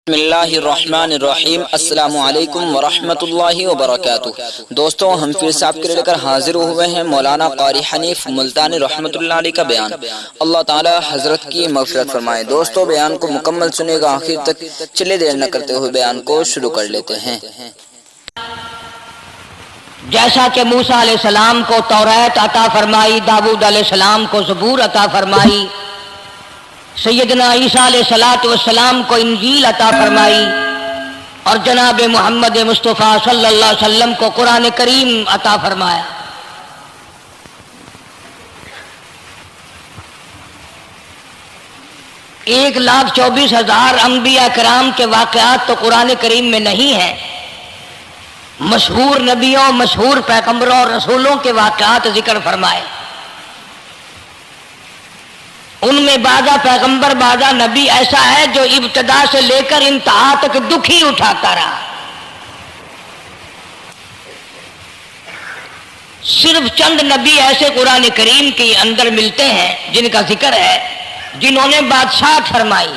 بسم اللہ الرحمن الرحیم۔ السلام علیکم ورحمۃ اللہ وبرکاتہ۔ دوستوں، ہم پھر سے آپ کے لے کر حاضر ہوئے ہیں مولانا قاری حنیف ملتانی رحمۃ اللہ علیہ کا بیان۔ اللہ تعالی حضرت کی مغفرت فرمائے۔ دوستوں، بیان کو مکمل سنے گا آخر تک، چلے دیر نہ کرتے ہوئے بیان کو شروع کر لیتے ہیں۔ جیسا کہ موسیٰ علیہ السلام کو توریت عطا فرمائی، داؤد علیہ السلام کو زبور عطا فرمائی، سیدنا عیسیٰ علیہ السلام کو انجیل عطا فرمائی، اور جناب محمد مصطفیٰ صلی اللہ علیہ وسلم کو قرآن کریم عطا فرمایا۔ ایک 1,24,000 انبیاء کرام کے واقعات تو قرآن کریم میں نہیں ہیں، مشہور نبیوں، مشہور پیغمبروں اور رسولوں کے واقعات ذکر فرمائے۔ ان میں بعضا پیغمبر، بعضا نبی ایسا ہے جو ابتدا سے لے کر انتہا تک دکھ ہی اٹھاتا رہا۔ صرف چند نبی ایسے قرآن کریم کے اندر ملتے ہیں جن کا ذکر ہے، جنہوں نے بادشاہت فرمائی،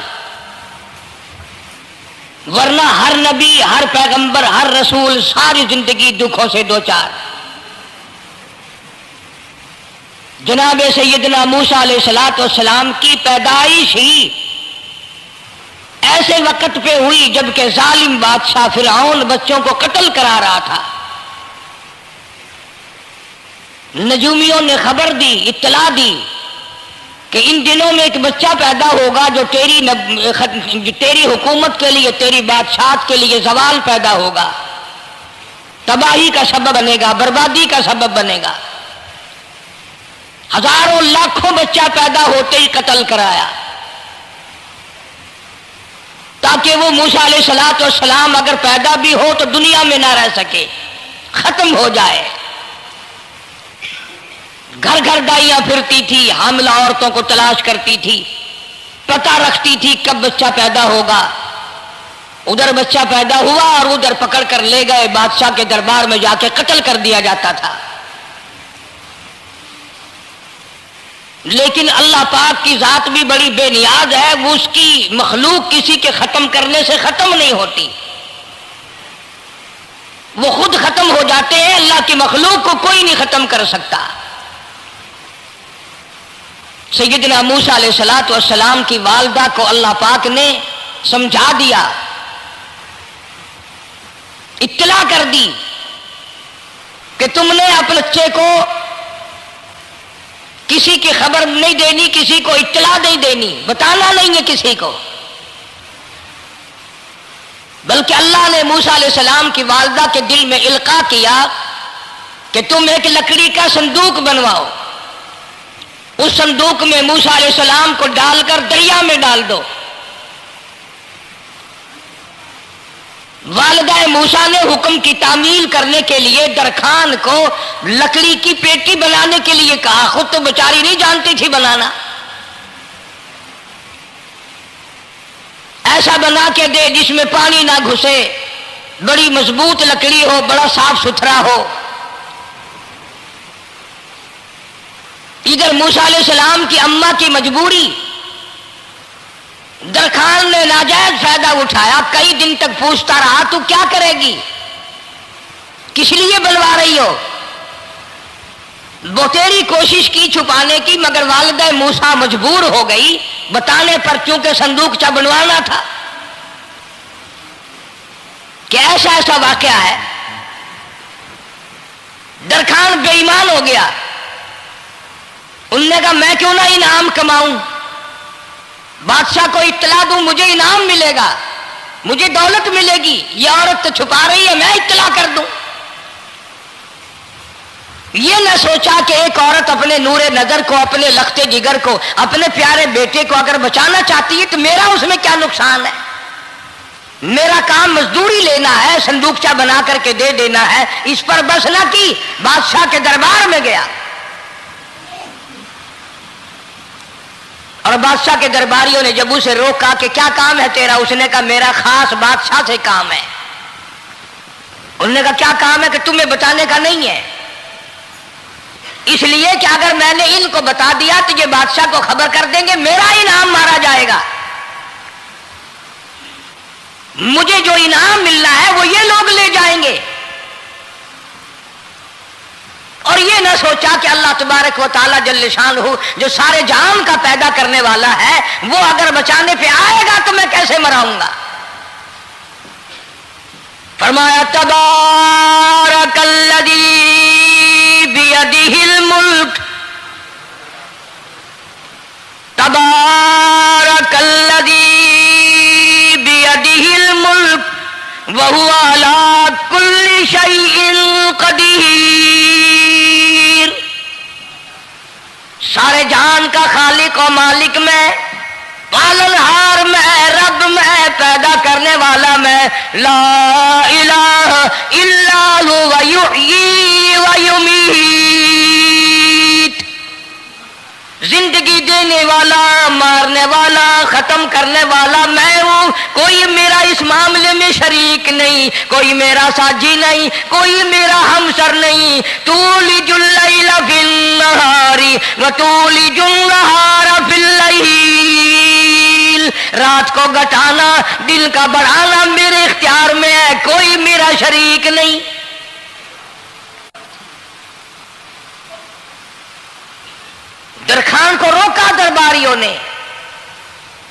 ورنہ ہر نبی، ہر پیغمبر، ہر رسول ساری زندگی دکھوں سے دوچار۔ جناب سیدنا موسیٰ علیہ السلام کی پیدائش ہی ایسے وقت پہ ہوئی جبکہ ظالم بادشاہ فرعون بچوں کو قتل کرا رہا تھا۔ نجومیوں نے خبر دی، اطلاع دی کہ ان دنوں میں ایک بچہ پیدا ہوگا جو تیری حکومت کے لیے، تیری بادشاہت کے لیے زوال پیدا ہوگا، تباہی کا سبب بنے گا، بربادی کا سبب بنے گا۔ ہزاروں لاکھوں بچہ پیدا ہوتے ہی قتل کرایا، تاکہ وہ موسیٰ علیہ السلام اگر پیدا بھی ہو تو دنیا میں نہ رہ سکے، ختم ہو جائے۔ گھر گھر دائیاں پھرتی تھی، حاملہ عورتوں کو تلاش کرتی تھی، پتہ رکھتی تھی کب بچہ پیدا ہوگا۔ ادھر بچہ پیدا ہوا اور ادھر پکڑ کر لے گئے، بادشاہ کے دربار میں جا کے قتل کر دیا جاتا تھا۔ لیکن اللہ پاک کی ذات بھی بڑی بے نیاز ہے، وہ اس کی مخلوق کسی کے ختم کرنے سے ختم نہیں ہوتی، وہ خود ختم ہو جاتے ہیں۔ اللہ کی مخلوق کو کوئی نہیں ختم کر سکتا۔ سیدنا موسیٰ علیہ السلام کی والدہ کو اللہ پاک نے سمجھا دیا، اطلاع کر دی کہ تم نے اپنے بچے کو کسی کی خبر نہیں دینی، کسی کو اطلاع نہیں دینی، بتانا نہیں ہے کسی کو، بلکہ اللہ نے موسیٰ علیہ السلام کی والدہ کے دل میں القاء کیا کہ تم ایک لکڑی کا صندوق بنواؤ، اس صندوق میں موسیٰ علیہ السلام کو ڈال کر دریا میں ڈال دو۔ والدہ موسیٰ نے حکم کی تعمیل کرنے کے لیے درخان کو لکڑی کی پیٹی بنانے کے لیے کہا، خود تو بیچاری نہیں جانتی تھی بنانا۔ ایسا بنا کے دے جس میں پانی نہ گھسے، بڑی مضبوط لکڑی ہو، بڑا صاف ستھرا ہو۔ ادھر موسیٰ علیہ السلام کی اماں کی مجبوری، درخان نے ناجائز فائدہ اٹھایا، کئی دن تک پوچھتا رہا تو کیا کرے گی، کس لیے بنوا رہی ہو؟ بتیری کوشش کی چھپانے کی، مگر والدہ موسیٰ مجبور ہو گئی بتانے پر، چونکہ صندوق بنوانا تھا۔ کہ ایسا واقعہ ہے، درخان بے ایمان ہو گیا۔ انہوں نے کہا میں کیوں نہ انعام کماؤں، بادشاہ کو اطلاع دوں، مجھے انعام ملے گا، مجھے دولت ملے گی، یہ عورت تو چھپا رہی ہے، میں اطلاع کر دوں۔ یہ نہ سوچا کہ ایک عورت اپنے نور نظر کو، اپنے لخت جگر کو، اپنے پیارے بیٹے کو اگر بچانا چاہتی ہے تو میرا اس میں کیا نقصان ہے، میرا کام مزدوری لینا ہے، صندوقچہ بنا کر کے دے دینا ہے۔ اس پر بس نہ کی، بادشاہ کے دربار میں گیا، اور بادشاہ کے درباریوں نے جب اسے روکا کہ کیا کام ہے تیرا، اس نے کہا میرا خاص بادشاہ سے کام ہے۔ انہوں نے کہا کیا کام ہے؟ کہ تمہیں بتانے کا نہیں ہے، اس لیے کہ اگر میں نے ان کو بتا دیا تو یہ بادشاہ کو خبر کر دیں گے، میرا انعام مارا جائے گا۔ مجھے جو انعام ملنا ہے وہ یہ لوگ لے جائیں گے. اور یہ نہ سوچا کہ اللہ تبارک و تعالیٰ جل شانہ جو سارے جہان کا پیدا کرنے والا ہے وہ اگر بچانے پہ آئے گا تو میں کیسے مراؤں گا. فرمایا تبارک الذی بیدہ الملک، تبارک الذی بیدہ الملک وہو علی کل شیء قدیر. سارے جہان کا خالق و مالک میں، پالنہار میں، رب میں، پیدا کرنے والا میں، لا الہ الا هو یحیی و یمیت. زندگی دینے والا، مارنے والا، ختم کرنے والا میں ہوں. کوئی میرا اس معاملے میں شریک نہیں، کوئی میرا ساجی نہیں، کوئی میرا ہمسر نہیں. تولج اللیل فی النہار وتولج النہار فی اللیل. رات کو گھٹانا، دن کا بڑھانا میرے اختیار میں ہے، کوئی میرا شریک نہیں. درخان کو روکا درباریوں نے،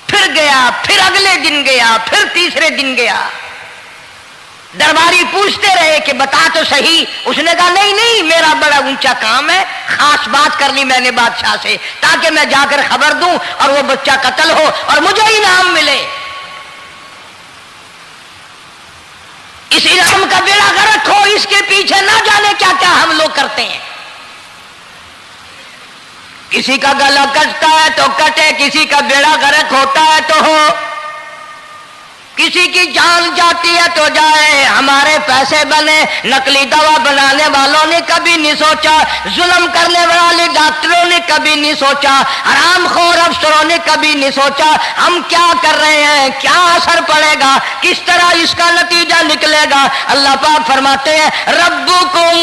پھر گیا، پھر اگلے دن گیا، پھر تیسرے دن گیا. درباری پوچھتے رہے کہ بتا تو صحیح. اس نے کہا نہیں نہیں، میرا بڑا اونچا کام ہے، خاص بات کر لی میں نے بادشاہ سے تاکہ میں جا کر خبر دوں اور وہ بچہ قتل ہو اور مجھے انعام ملے. اس انعام کا بیڑا غرق ہو، اس کے پیچھے نہ جانے کیا کیا ہم لوگ کرتے ہیں. کسی کا گلا کٹتا ہے تو کٹے، کسی کا بیڑا غرق ہوتا ہے تو ہو، کسی کی جان جاتی ہے تو جائے، ہمارے پیسے بنے. نقلی دوا بنانے والوں نے کبھی نہیں سوچا، ظلم کرنے والے ڈاکٹروں نے کبھی نہیں سوچا، حرام خور افسروں نے کبھی نہیں سوچا ہم کیا کر رہے ہیں، کیا اثر پڑے گا، کس طرح اس کا نتیجہ نکلے گا. اللہ پاک فرماتے ہیں ربکم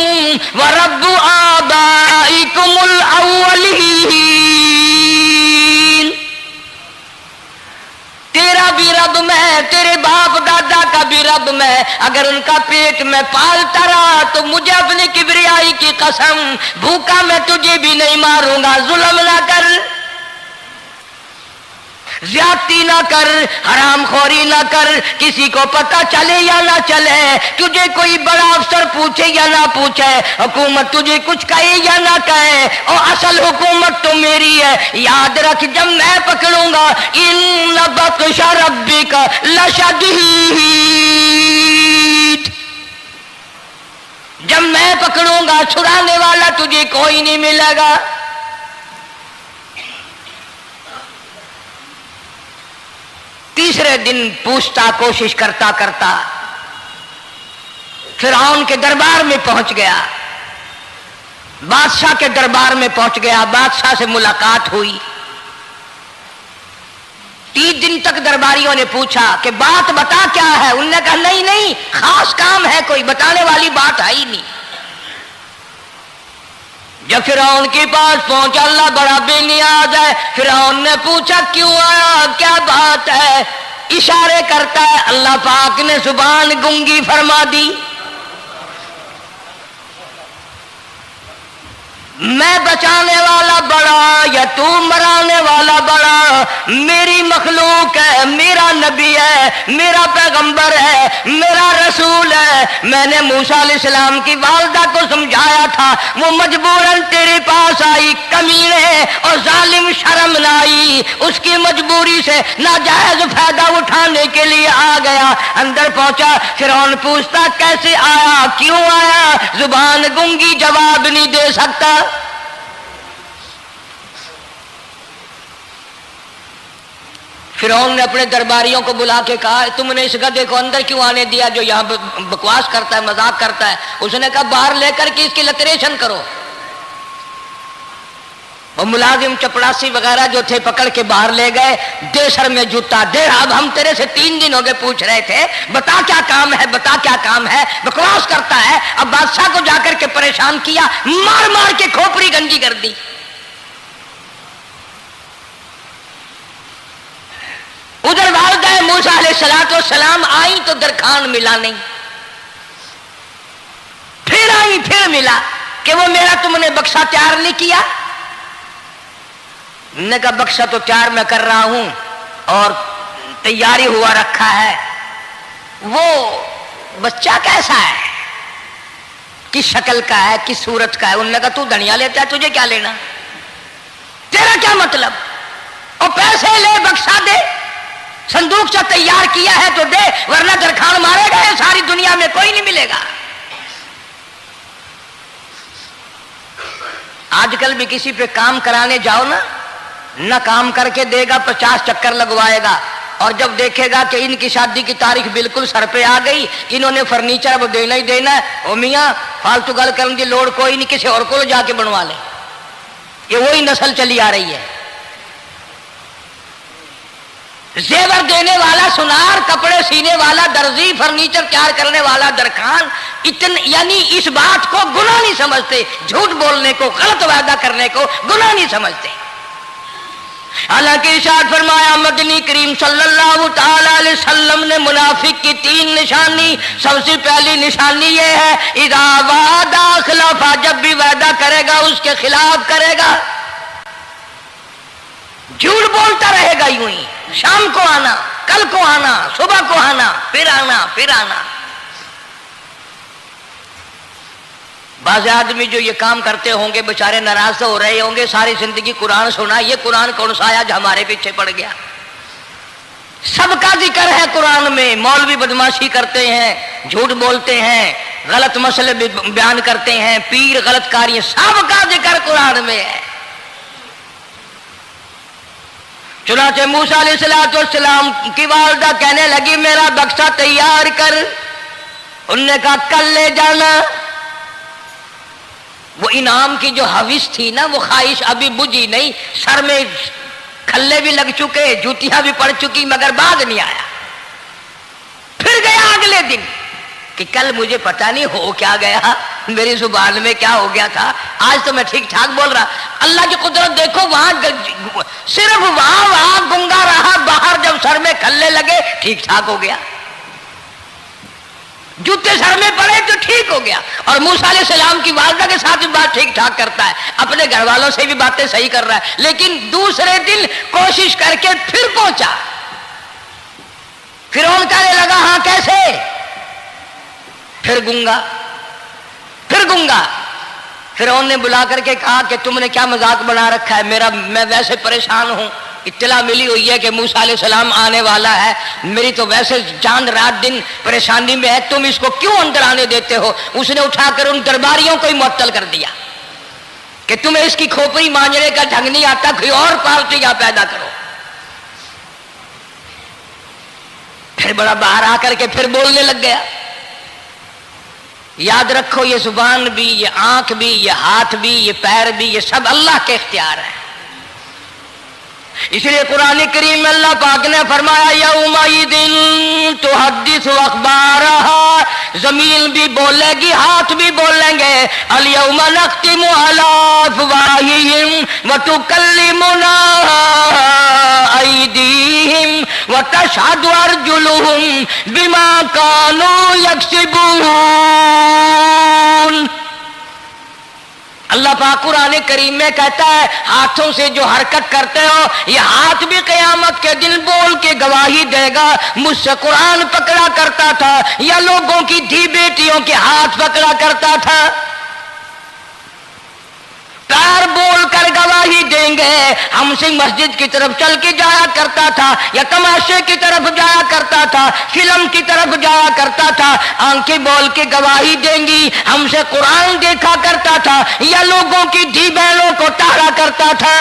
و رب آبائکم الاولین. تیرا بھی رب میں، تیرے باپ دادا کا بھی رب میں. اگر ان کا پیٹ میں پالتا رہا تو مجھے اپنی کبریائی کی قسم، بھوکا میں تجھے بھی نہیں ماروں گا. ظلم نہ کر، زیادتی نہ کر، حرام خوری نہ کر. کسی کو پتہ چلے یا نہ چلے، تجھے کوئی بڑا افسر پوچھے یا نہ پوچھے، حکومت تجھے کچھ کہے یا نہ کہے، اور اصل حکومت تو میری ہے. یاد رکھ جب میں پکڑوں گا ان بطش ربک لشدید، جب میں پکڑوں گا چھڑانے والا تجھے کوئی نہیں ملے گا. تیسرے دن پوچھتا، کوشش کرتا کرتا فرعون کے دربار میں پہنچ گیا، بادشاہ کے دربار میں پہنچ گیا. بادشاہ سے ملاقات ہوئی. 30 دن تک درباریوں نے پوچھا کہ بات بتا کیا ہے. انہوں نے کہا نہیں نہیں، خاص کام ہے، کوئی بتانے والی بات ہے ہی نہیں. جب فرعون کے پاس پہنچا، اللہ بڑا بے نیاز ہے. فرعون نے پوچھا کیوں آیا، کیا بات ہے؟ اشارے کرتا ہے. اللہ پاک نے زبان گنگی فرما دی. میں بچانے والا بڑا یا تو مرانے والا بڑا؟ میری مخلوق ہے، میرا نبی ہے، میرا پیغمبر ہے، میرا رسول ہے. میں نے موسیٰ علیہ السلام کی والدہ کو سمجھایا تھا، وہ مجبوراً تیرے پاس آئی، کمینے اور ظالم شرم نہ آئی، اس کی مجبوری سے ناجائز فائدہ اٹھانے کے لیے آ گیا. اندر پہنچا، فرعون پوچھتا کیسے آیا، کیوں آیا؟ زبان گنگی جواب نہیں دے سکتا. فرعون نے اپنے درباریوں کو بلا کے کہا تم نے اس گدھے کو اندر کیوں آنے دیا جو یہاں بکواس کرتا ہے، مذاق کرتا ہے؟ اس نے کہا باہر لے کر کے اس کی لتریشن کرو. وہ ملازم چپڑاسی وغیرہ جو تھے پکڑ کے باہر لے گئے. دے سر میں جوتا دے. اب ہم تیرے سے 3 دن ہو گئے پوچھ رہے تھے بتا کیا کام ہے، بتا کیا کام ہے، بکواس کرتا ہے. اب بادشاہ کو جا کر کے پریشان کیا، مار مار کے کھوپڑی گنجی کر دی. ادھر والدہ موسیٰ علیہ السلام آئی تو درخان ملا نہیں، پھر آئی پھر ملا کہ وہ میرا تم نے بکسا تیار نہیں کیا؟ نے کہا بکسا تو تیار میں کر رہا ہوں اور تیاری ہوا رکھا ہے، وہ بچہ کیسا ہے، کس شکل کا ہے، کس صورت کا ہے؟ انہوں نے کہا تو دنیا لیتا ہے، تجھے کیا لینا، تیرا کیا مطلب، اور پیسے لے بکسا دے، صندوق سے تیار کیا ہے تو دے، ورنہ درخان مارے گئے ساری دنیا میں کوئی نہیں ملے گا۔ آج کل بھی کسی پہ کام کرانے جاؤ نا، نہ کام کر کے دے گا، 50 چکر لگوائے گا، اور جب دیکھے گا کہ ان کی شادی کی تاریخ بالکل سر پہ آ گئی، انہوں نے فرنیچر اب دینا ہی دینا ہے، او میاں فالتو گل کرنے کی لوڑ کوئی نہیں، کسی اور کو جا کے بنوا لے۔ یہ وہی نسل چلی آ رہی ہے، زیور دینے والا سنار، کپڑے سینے والا درزی، فرنیچر تیار کرنے والا درخان، یعنی اس بات کو گناہ نہیں سمجھتے، جھوٹ بولنے کو، غلط وعدہ کرنے کو گناہ نہیں سمجھتے۔ حالانکہ ارشاد فرمایا مدنی کریم صلی اللہ تعالی علیہ وسلم نے منافق کی 3 نشانی، سب سے پہلی نشانی یہ ہے اذا وعد اخلف، جب بھی وعدہ کرے گا اس کے خلاف کرے گا، جھوٹ بولتا رہے گا، یوں ہی شام کو آنا، کل کو آنا، صبح کو آنا، پھر آنا پھر آنا۔ بعض آدمی جو یہ کام کرتے ہوں گے بیچارے ناراض ہو رہے ہوں گے، ساری زندگی قرآن سنا، یہ قرآن کون سا آیا جو ہمارے پیچھے پڑ گیا؟ سب کا ذکر ہے قرآن میں، مولوی بدماشی کرتے ہیں، جھوٹ بولتے ہیں، غلط مسئلے بیان کرتے ہیں، پیر غلط کاری، سب کا ذکر قرآن میں ہے۔ چنانچہ موسیٰ علیہ السلام کی والدہ کہنے لگی میرا بکسا تیار کر، انہوں نے کہا کل لے جانا۔ وہ انعام کی جو حوث تھی نا، وہ خواہش ابھی بجھی نہیں، سر میں کھلے بھی لگ چکے، جوتیاں بھی پڑ چکی، مگر بعد نہیں آیا۔ پھر گیا اگلے دن کہ کل مجھے پتہ نہیں ہو کیا گیا، میری زبان میں کیا ہو گیا تھا، آج تو میں ٹھیک ٹھاک بول رہا۔ اللہ کی قدرت دیکھو، وہاں صرف وہاں گنگا رہا، باہر جب سر میں کھلے لگے ٹھیک ٹھاک ہو گیا، جوتے سر میں پڑے تو ٹھیک ہو گیا۔ اور موسیٰ علیہ السلام کی والدہ کے ساتھ بھی بات ٹھیک ٹھاک کرتا ہے، اپنے گھر والوں سے بھی باتیں صحیح کر رہا ہے، لیکن دوسرے دن کوشش کر کے پھر پہنچا۔ فرعون کہنے لگا ہاں کیسے؟ پھر گنگا، پھر گنگا۔ فرعون نے بلا کر کے کہا کہ تم نے کیا مذاق بنا رکھا ہے، میں ویسے پریشان ہوں، اطلاع ملی ہوئی ہے کہ موسیٰ علیہ السلام آنے والا ہے، میری تو ویسے جان رات دن پریشانی میں ہے، تم اس کو کیوں اندر آنے دیتے ہو؟ اس نے اٹھا کر ان درباریوں کو ہی معطل کر دیا کہ تمہیں اس کی کھوپڑی مانجنے کا ڈھنگ نہیں آتا، کوئی اور پارٹی یہاں پیدا کرو۔ پھر بڑا باہر آ کر کے پھر بولنے لگ گیا۔ یاد رکھو یہ زبان بھی، یہ آنکھ بھی، یہ ہاتھ بھی، یہ پیر بھی، یہ سب اللہ کے اختیار ہے۔ اس لیے قرآن کریم میں اللہ پاک نے فرمایا یومئذ تحدث اخبارہا، زمین بھی بولے گی، ہاتھ بھی بولیں گے، الیوم نختم علی افواہہم وتکلمنا ایدیہم وتشہد ارجلہم بما کانوا یکسبون۔ اللہ پاک قرآن کریم میں کہتا ہے ہاتھوں سے جو حرکت کرتے ہو، یہ ہاتھ بھی قیامت کے دن بول کے گواہی دے گا مجھ سے قرآن پکڑا کرتا تھا یا لوگوں کی دھی بیٹیوں کے ہاتھ پکڑا کرتا تھا۔ پیر بول کر گواہی دیں گے ہم سے مسجد کی طرف چل کے جایا کرتا تھا یا تماشے کی طرف جایا کرتا تھا، فلم کی طرف جایا کرتا تھا، آنکھیں بول کے گواہی دیں گی ہم سے قرآن دیکھا کرتا تھا یا لوگوں کی دھی بہنوں کو ٹہرا کرتا تھا۔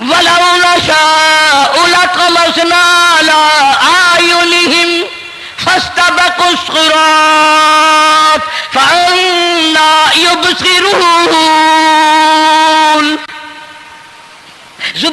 وَلَوْ نَشَاءُ لَطَمَسْنَا عَلَىٰ أَعْيُنِهِمْ فَاسْتَبَقُوا الصِّرَاطَ فَأَنَّىٰ يُبْصِرُونَ۔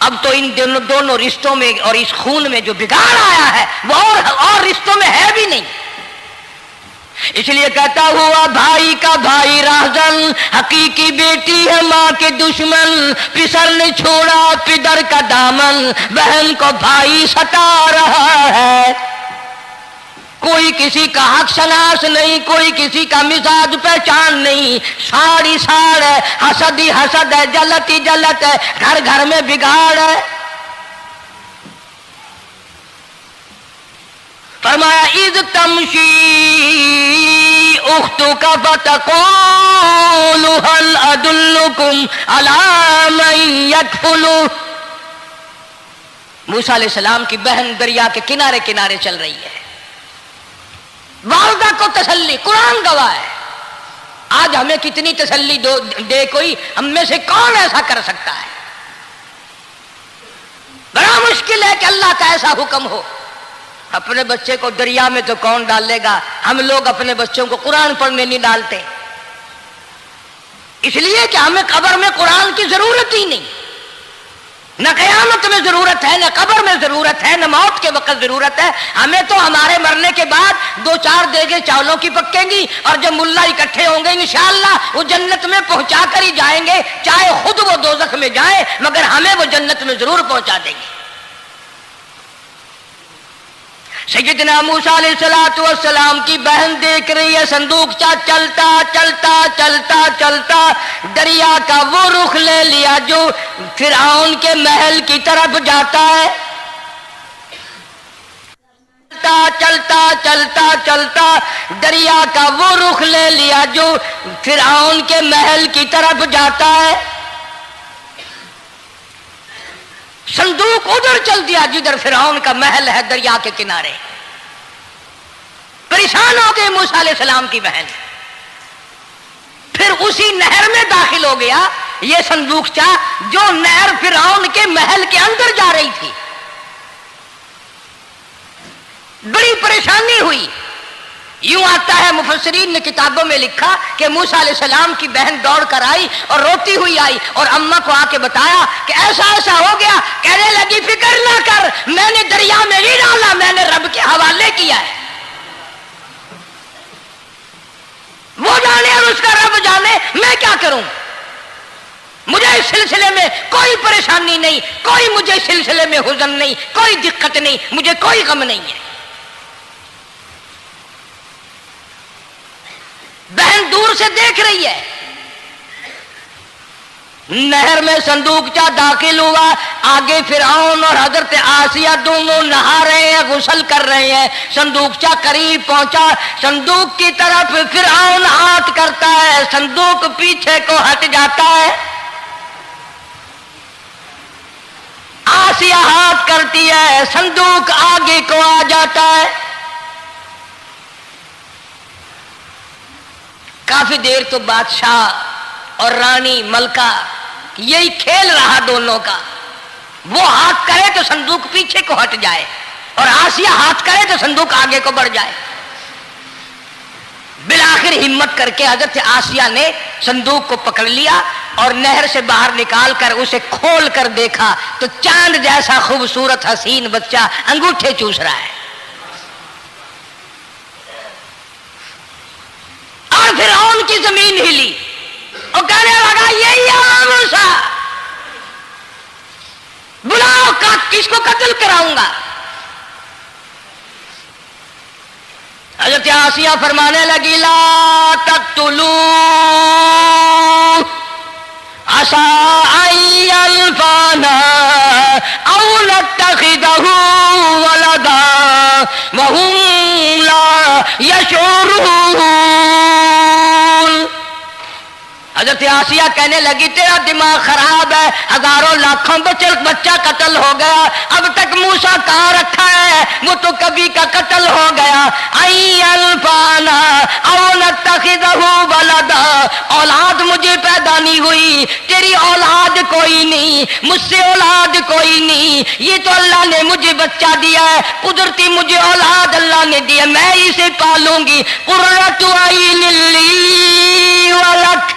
اب تو ان دونوں رشتوں میں اور اس خون میں جو بگاڑ آیا ہے وہ اور رشتوں میں ہے بھی نہیں. اس لیے کہتا ہوا بھائی کا بھائی راہزن، حقیقی بیٹی ہے ماں کے دشمن، پسر نے چھوڑا پدر کا دامن، بہن کو بھائی ستا رہا ہے. کوئی کسی کا حق شناس نہیں، کوئی کسی کا مزاج پہچان نہیں، ساڑی ساڑ ہے، حسد ہی حسد ہے، جلت ہی جلت ہے، گھر گھر میں بگاڑ ہے. فرمایا اذ تمشی اختک فتقول هل ادلکم علی من یکفل. موسیٰ علیہ السلام کی بہن دریا کے کنارے کنارے چل رہی ہے، والدہ کو تسلی، قرآن گواہ ہے. آج ہمیں کتنی تسلی دے کوئی، ہم میں سے کون ایسا کر سکتا ہے؟ بڑا مشکل ہے کہ اللہ کا ایسا حکم ہو. اپنے بچے کو دریا میں تو کون ڈالے گا؟ ہم لوگ اپنے بچوں کو قرآن پڑھنے نہیں ڈالتے، اس لیے کہ ہمیں قبر میں قرآن کی ضرورت ہی نہیں. نہ قیامت میں ضرورت ہے، نہ قبر میں ضرورت ہے، نہ موت کے وقت ضرورت ہے. ہمیں تو ہمارے مرنے کے بعد 2-4 دیگیں چاولوں کی پکیں گی، اور جب ملا اکٹھے ہوں گے انشاءاللہ وہ جنت میں پہنچا کر ہی جائیں گے، چاہے خود وہ دوزخ میں جائیں، مگر ہمیں وہ جنت میں ضرور پہنچا دیں گے. سیدنا موسیٰ علیہ السلام کی بہن دیکھ رہی ہے صندوقچہ چلتا چلتا چلتا چلتا دریا کا وہ رخ لے لیا جو فرعون کے محل کی طرف جاتا ہے. چلتا چلتا چلتا دریا کا وہ رخ لے لیا جو فرعون کے محل کی طرف جاتا ہے. صندوق ادھر چل دیا جدھر فرعون کا محل ہے دریا کے کنارے. پریشان ہو گئی موسیٰ علیہ السلام کی بہن. پھر اسی نہر میں داخل ہو گیا یہ صندوقچہ جو نہر فرعون کے محل کے اندر جا رہی تھی. بڑی پریشانی ہوئی. یوں آتا ہے مفسرین نے کتابوں میں لکھا کہ موسیٰ علیہ السلام کی بہن دوڑ کر آئی اور روتی ہوئی آئی اور اماں کو آ کے بتایا کہ ایسا ایسا ہو گیا. کہنے لگی فکر نہ کر، میں نے دریا میں نہیں ڈالا، میں نے رب کے حوالے کیا ہے. وہ جانے اور اس کا رب جانے، میں کیا کروں؟ مجھے اس سلسلے میں کوئی پریشانی نہیں، کوئی مجھے اس سلسلے میں حزن نہیں، کوئی دقت نہیں، مجھے کوئی غم نہیں ہے. بہن دور سے دیکھ رہی ہے. نہر میں صندوقچہ داخل ہوا، آگے فرعون اور حضرت آسیہ دونوں نہا رہے ہیں، غسل کر رہے ہیں. صندوقچہ قریب پہنچا، صندوق کی طرف فرعون ہاتھ کرتا ہے، صندوق پیچھے کو ہٹ جاتا ہے. آسیہ ہاتھ کرتی ہے، صندوق آگے کو آ جاتا ہے. کافی دیر تو بادشاہ اور رانی ملکہ یہی کھیل رہا دونوں کا. وہ ہاتھ کرے تو صندوق پیچھے کو ہٹ جائے اور آسیہ ہاتھ کرے تو صندوق آگے کو بڑھ جائے. بالآخر ہمت کر کے حضرت آسیہ نے صندوق کو پکڑ لیا اور نہر سے باہر نکال کر اسے کھول کر دیکھا تو چاند جیسا خوبصورت حسین بچہ انگوٹھے چوس رہا ہے. اور فرعون کی زمین ہلی اور کہنے لگا یہی ہے موسیٰ، بلاؤ کس کو قتل کراؤں گا. حضرت آسیہ فرمانے لگی لا تقتلوا عسى أن ينفعنا أو نتخذه ولدا وهم لا يشعرون. حضرت آسیہ کہنے لگی تیرا دماغ خراب ہے، ہزاروں لاکھوں بچہ قتل ہو گیا، اب تک موسیٰ کہاں رکھا ہے؟ وہ تو کبھی کا قتل ہو گیا. الفانا او نتخذہ ولدا، اولاد مجھے پیدا نہیں ہوئی، تیری اولاد کوئی نہیں، مجھ سے اولاد کوئی نہیں، یہ تو اللہ نے مجھے بچہ دیا ہے، قدرتی مجھے اولاد اللہ نے دیا، میں اسے پالوں گی. قرۃ عین لی ولک،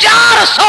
400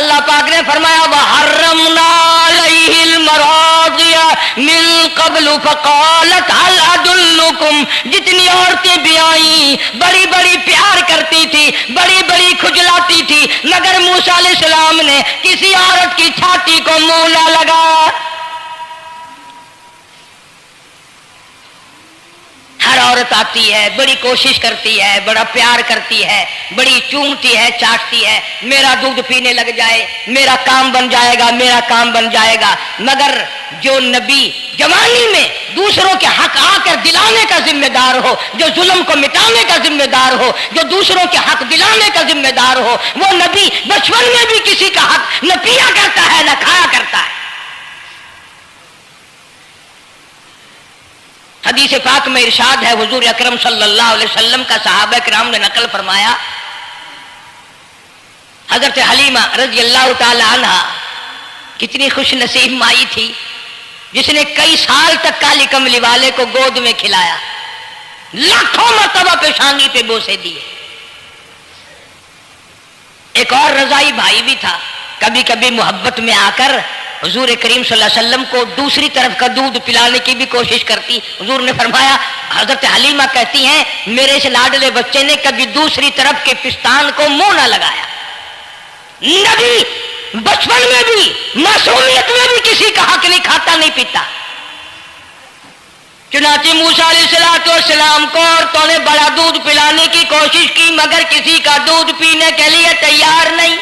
اللہ پاک نے فرمایا وَحَرَّمْنَا عَلَيْهِ الْمَرَاضِعَ مِن قَبْلُ فَقَالَتْ هَلْ أَدُلُّكُمْ. جتنی عورتیں بھی آئیں بڑی بڑی پیار کرتی تھی, بڑی بڑی کھجلاتی تھی, مگر موسیٰ علیہ السلام نے کسی عورت کی چھاتی کو منہ نہ لگایا. ہر عورت آتی ہے, بڑی کوشش کرتی ہے, بڑا پیار کرتی ہے, بڑی چومتی ہے, چاٹتی ہے, میرا دودھ پینے لگ جائے, میرا کام بن جائے گا, میرا کام بن جائے گا. مگر جو نبی جوانی میں دوسروں کے حق آ کر دلانے کا ذمہ دار ہو, جو ظلم کو مٹانے کا ذمہ دار ہو, جو دوسروں کے حق دلانے کا ذمہ دار ہو, وہ نبی بچپن میں بھی کسی کا حق نہ پیا کرتا ہے نہ کھایا کرتا ہے. حدیث پاک میں ارشاد ہے, حضور اکرم صلی اللہ علیہ وسلم کا صحابہ کرام نے نقل فرمایا, حضرت حلیمہ رضی اللہ تعالی عنہ کتنی خوش نصیب مائی تھی جس نے کئی سال تک کالی کملی والے کو گود میں کھلایا, لاکھوں مرتبہ پیشانی پہ بوسے دیے. ایک اور رضائی بھائی بھی تھا, کبھی کبھی محبت میں آ کر حضور کریم صلی اللہ علیہ وسلم کو دوسری طرف کا دودھ پلانے کی بھی کوشش کرتی. حضور نے فرمایا, حضرت حلیمہ کہتی ہیں میرے اس لاڈلے بچے نے کبھی دوسری طرف کے پستان کو منہ نہ لگایا. نبی بچپن میں بھی معصومیت میں بھی کسی کا حق نہیں کھاتا نہیں پیتا. چنانچہ موسیٰ علیہ السلام کو عورتوں نے بڑا دودھ پلانے کی کوشش کی مگر کسی کا دودھ پینے کے لیے تیار نہیں.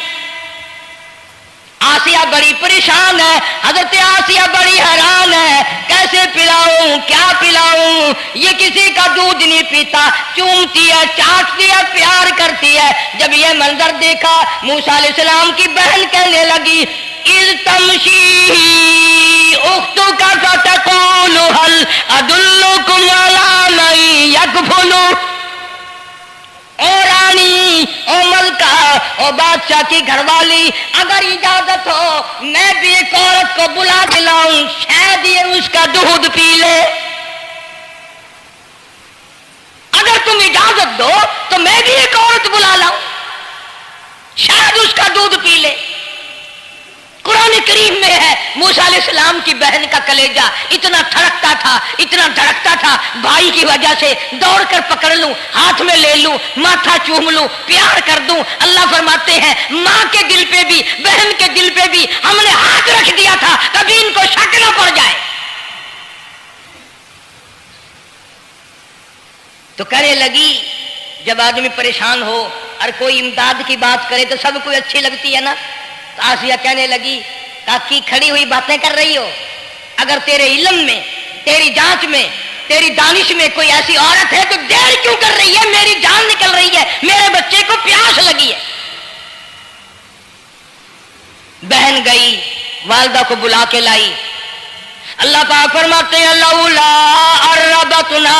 آسیہ بڑی پریشان ہے, حضرت آسیہ بڑی حیران ہے, کیسے پلاؤں, کیا پلاؤں, یہ کسی کا دودھ نہیں پیتا, چومتی ہے, چاٹتی ہے, پیار کرتی ہے. جب یہ منظر دیکھا موسیٰ علیہ السلام کی بہن کہنے لگی اِذْ تَمْشِي أُخْتُكَ فَتَقُولُ هَلْ أَدُلُّكُمْ عَلَىٰ مَن يَكْفُلُ. او رانی, او ملکہ, او بادشاہ کی گھر والی, اگر اجازت ہو میں بھی ایک عورت کو بلا دلاؤں, شاید یہ اس کا دودھ پی لے. اگر تم اجازت دو تو میں بھی ایک عورت بلا لاؤں, شاید اس کا دودھ پی لے. قرآن کریم میں ہے موسیٰ علیہ السلام کی بہن کا کلیجہ اتنا تھڑکتا تھا, اتنا دھڑکتا تھا, بھائی کی وجہ سے دوڑ کر پکڑ لوں, ہاتھ میں لے لوں, ماتھا چوم لوں, پیار کر دوں. اللہ فرماتے ہیں ماں کے دل پہ بھی بہن کے دل پہ بھی ہم نے ہاتھ رکھ دیا تھا کبھی ان کو شک نہ پڑ جائے. تو کہنے لگی, جب آدمی پریشان ہو اور کوئی امداد کی بات کرے تو سب کو اچھی لگتی ہے نا. آسیہ کہنے لگی کاکی کھڑی ہوئی باتیں کر رہی ہو, اگر تیرے علم میں, تیری جانچ میں, تیری دانش میں کوئی ایسی عورت ہے تو دیر کیوں کر رہی ہے, میری جان نکل رہی ہے, میرے بچے کو پیاس لگی ہے. بہن گئی, والدہ کو بلا کے لائی. اللہ پاک فرماتے ہیں لولا اربتنا,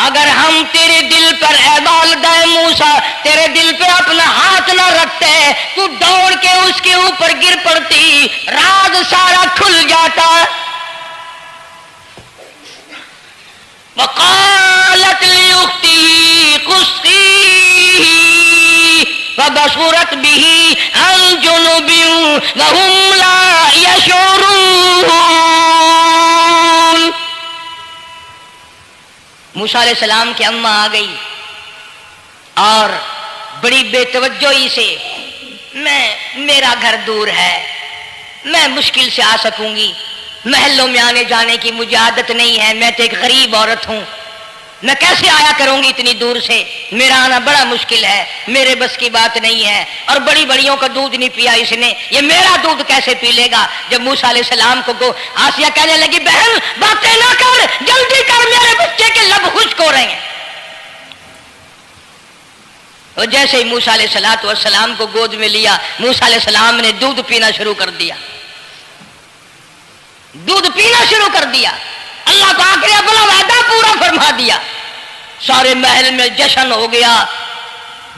اگر ہم تیرے دل پر اے والدہ موسیٰ تیرے دل پہ اپنا ہاتھ نہ رکھتے تو دوڑ کے اس کے اوپر گر پڑتی, راز سارا کھل جاتا. وقالت لأخته قصيه فبصرت به عن جنب وهم لا يشعرون. موسیٰ علیہ السلام کی اماں آ گئی اور بڑی بے توجہی سے, میرا گھر دور ہے, میں مشکل سے آ سکوں گی, محلوں میں آنے جانے کی مجھے عادت نہیں ہے, میں تو ایک غریب عورت ہوں, میں کیسے آیا کروں گی اتنی دور سے, میرا آنا بڑا مشکل ہے, میرے بس کی بات نہیں ہے, اور بڑی بڑیوں کا دودھ نہیں پیا اس نے, یہ میرا دودھ کیسے پی لے گا. جب موسیٰ علیہ السلام کو آسیہ کہنے لگی بہن باتیں نہ کر, جلدی کر, میرے بچے کے لب خشک ہو رہے ہیں. اور جیسے ہی موسیٰ علیہ السلام کو گود میں لیا, موسیٰ علیہ السلام نے دودھ پینا شروع کر دیا, دودھ پینا شروع کر دیا. اللہ پاک نے اپنا وعدہ پورا فرما دیا. سارے محل میں جشن ہو گیا,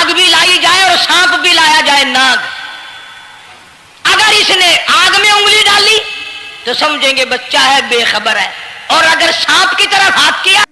آگ بھی لائی جائے اور سانپ بھی لایا جائے ناگ، اگر اس نے آگ میں انگلی ڈالی تو سمجھیں گے بچہ ہے، بے خبر ہے، اور اگر سانپ کی طرف ہاتھ کیا